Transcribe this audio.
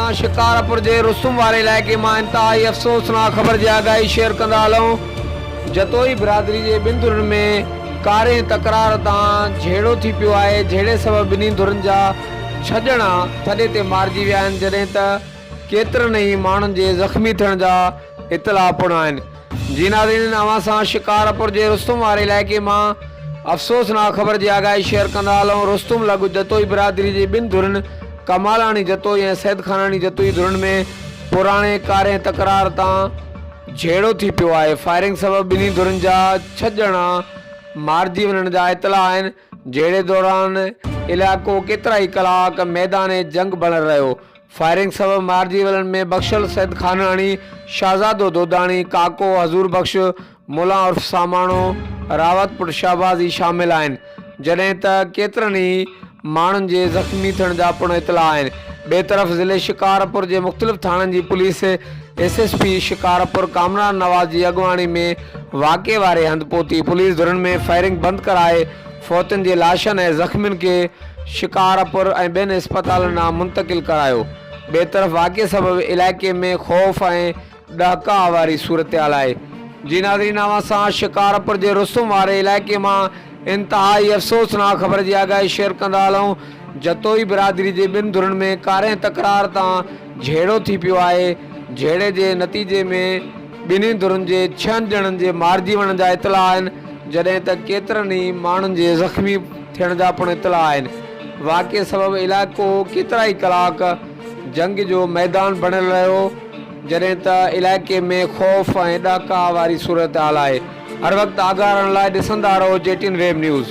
सां शिकारपुर जे रुस्तुम वारे इलाइक़े मां इंतहाई अफ़सोसनाक ख़बर जी आगाही शेयर कंदा हलूं। जतोई बिरादरी जे ॿिनि धुरनि में कारे तकरार तां झेड़ो थी पियो आहे, जहिड़े सबबु ॿिन्ही धुरनि जा छॼणा थॾे ते मारिजी विया आहिनि, जॾहिं त केतिरनि ई माण्हुनि जे ज़ख़्मी थियण जा इतला पिण आहिनि। जी नाज़रीन, अवां सां शिकारपुर जे रुस्तुम वारे इलाइक़े मां अफ़सोसनाक ख़बर जी आगाही शेयर कंदा हलूं। रुस्तुम लॻ जतोई बिरादरी जे ॿिनि धुरनि कमालानी जतोई ऐं सैद खानानी जतोई धुरनि में पुराणे कारे तकरार तां झेड़ो थी पियो आहे। फायरिंग सबबु ॿिन्ही धुरनि जा छॼणा मारिजी वञण जा इतला आहिनि, जहिड़े दौरान इलाइक़ो केतिरा ई कलाक मैदान जंग बणियल रहियो। फायरिंग सबबु मारिजी वञण में बख़्शल सैद खानानी, शाहज़ादो दोदाणी, काको हज़ूर बख़्श, मुला उर्फ सामाणो, रावतपुर शाहबाज़ी शामिल आहिनि, जॾहिं त केतिरनि ई माण्हुनि जे ज़ख़्मी थियण जा पिण इतला आहिनि। ॿिए तरफ़ ज़िले शिकारपुर जे मुख़्तलिफ़ थाणनि जी पुलिस एसएसपी शिकारपुर कामरान नवाज़ जी अॻुवाणी में वाक़े वारे हंधि पहुती। पुलिस धुरनि में फायरिंग बंदि कराए फ़ौतनि जे लाशनि ऐं ज़ख़्मियुनि खे शिकारपुर ऐं ॿियनि इस्पतालनि ॾांहुं मुंतक़िल करायो। ॿिए तरफ़ वाक़े सबबु इलाइक़े में ख़ौफ़ ऐं ॾहका वारी सूरत आहे। जी नाज़रीन, अवां सां शिकारपुर जे रुस्तुम वारे इलाइक़े मां इंतहाई अफ़सोसनाक ख़बर जी आगाही शेयर कंदा हलूं। जतोई बिरादरी जे ॿिनि धुरनि में कारे तकरार तां झेड़ो थी पियो आहे, झेड़े जे नतीजे में ॿिन्ही धुरनि जे 6 ॼणनि जे मारिजी वञण जा इतला आहिनि, जॾहिं त केतिरनि ई माण्हुनि जे ज़ख़्मी थियण जा पिण इतला आहिनि। वाक़े सबबु इलाइक़ो केतिरा ई कलाक जंग जो मैदान बणियल रहियो, जॾहिं त इलाइक़े में ख़ौफ़ ऐं ॾहका वारी सूरत हाल आहे। हर वक़्तु आगाह रहण लाइ ॾिसंदा रहो JTN वेब न्यूज़।